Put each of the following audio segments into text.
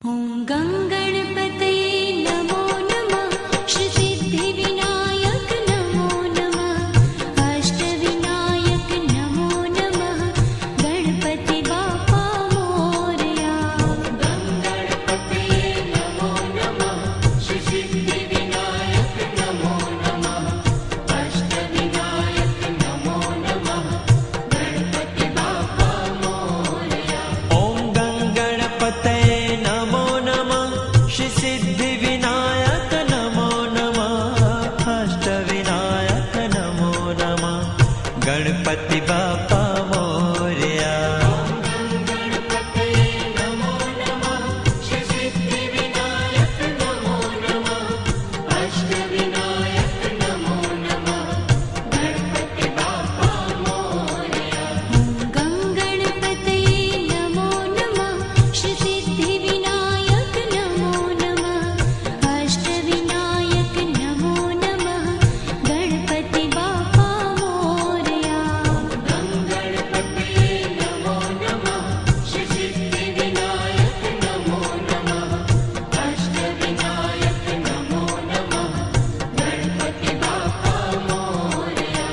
ॐ गङ्गणपतये नमो नमः। श्रीसिद्धिविनायक नमो नमः। अष्टविनायक नमो नमः। गणपति बाप्पा मोरया। गङ्गणपतये नमो नमः। श्रीसिद्धिविनायक नमो नमः। अष्टविनायक नमो नमः। गणपति बाप्पा मोरया। ॐ गङ्गणपतये नमो नमः। श्रीसिद्धिविनायक नमो नमः। अष्टविनायक नमो नमः। गणपति बाप्पा मोरया। गणपतये नमो नमः। श्रीसिद्धिविनायक नमो नमः। अष्टविनायक नमो नमः। गणपति बाप्पा मोरया। गङ्गणपतये नमो नमः। श्रीसिद्धिविनायक नमो नमः। अष्टविनायक नमो नमः। गणपति बाप्पा मोरया। गङ्गणपतये नमो नमः। श्रीसिद्धिविनायक नमो नमः। अष्टविनायक नमो नमः। गणपति बाप्पा मोरया।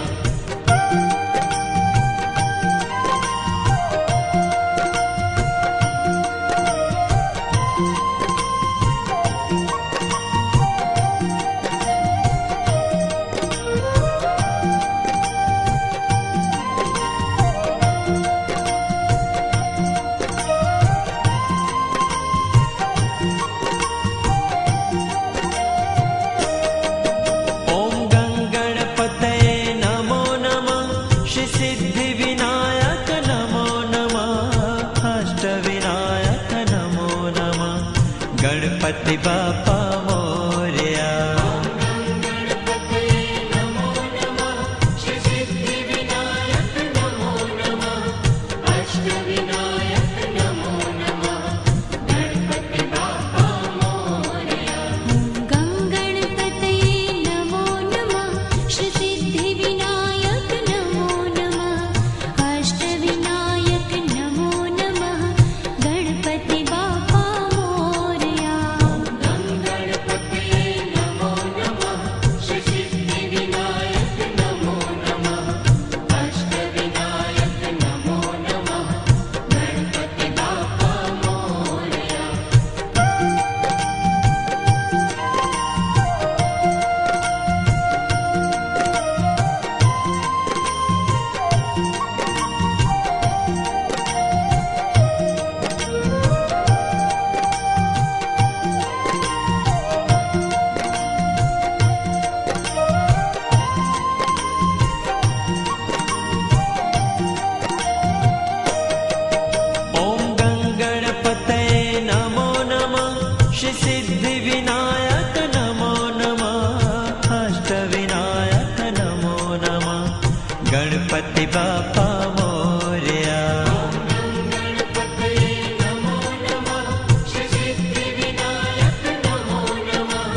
ॐ गङ्गणपतये नमो नमः। श्रीसिद्धिविनायक नमो नमः। अष्टविनायक नमो नमः। गणपति बाप्पा मोरया। गङ्गणपतये नमो नमः। श्रीसिद्धिविनायक नमो नमः। अष्टविनायक नमो नमः। गणपति बाप्पा मोरया। गङ्गणपतये नमो नमः। श्रीसिद्धिविनायक नमो नमः। अष्टविनायक नमो नमः। गणपति बाप्पा मोरया। गङ्गणपतये नमो नमः। श्रीसिद्धिविनायक नमो नमः। अष्टविनायक नमो नमः। गणपति बाप्पा मोरया। ॐ गङ्गणपतये नमो नमः। श्रीसिद्धिविनायक नमो नमः। अष्टविनायक नमो नमः। गणपति बाप्पा मोरया। गङ्गणपतये नमो नमः। श्रीसिद्धिविनायक नमो नमः।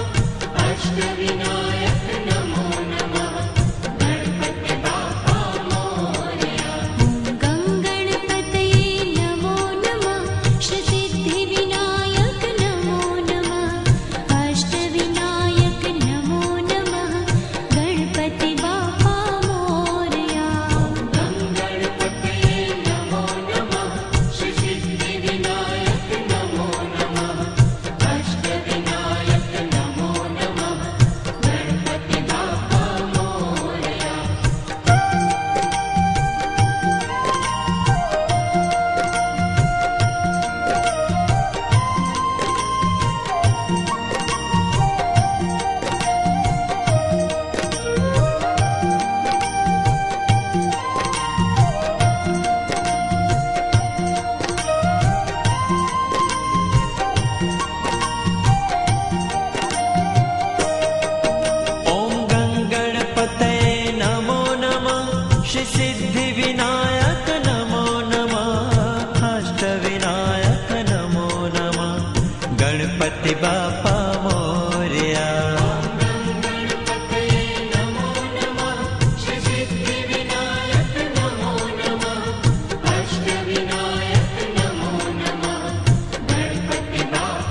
अष्टविनायक नमो नमः। गणपति बाप्पा मोरया। गङ्गणपतये नमो नमः। श्रीसिद्धिविनायक नमो नमः। अष्टविनायक नमो नमः। गणपति बाप्पा मोरया। गङ्गणपतये नमो नमः। श्रीसिद्धिविनायक नमो नमः। अष्टविनायक नमो नमः। गणपति बाप्पा मोरया। ॐ गङ्गणपतये नमो नमः। श्रीसिद्धिविनायक नमो नमः। अष्टविनायक नमो नमः। गणपति बाप्पा मोरया। गङ्गणपतये नमो नमः। श्रीसिद्धिविनायक नमो नमः। अष्टविनायक नमो नमः। गणपति बाप्पा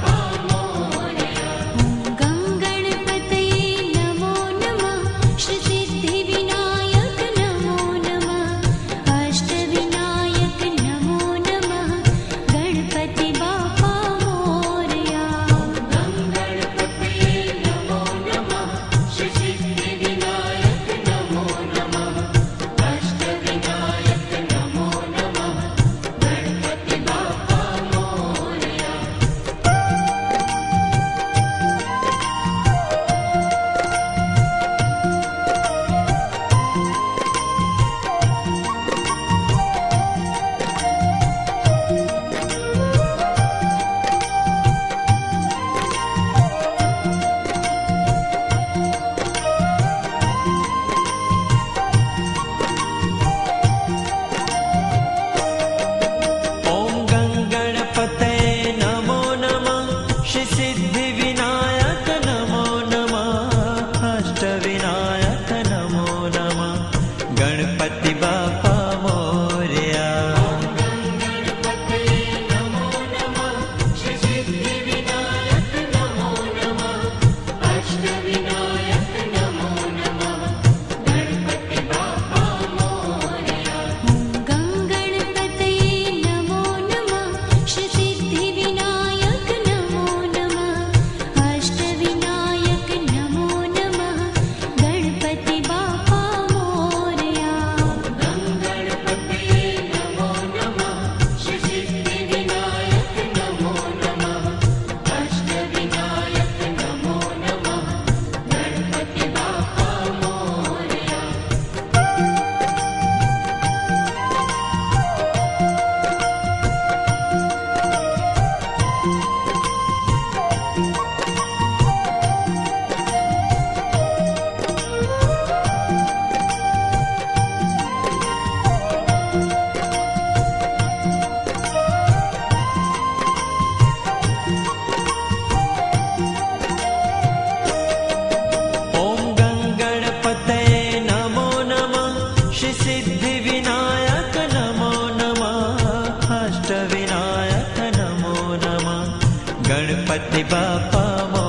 ગણપતિ બાપા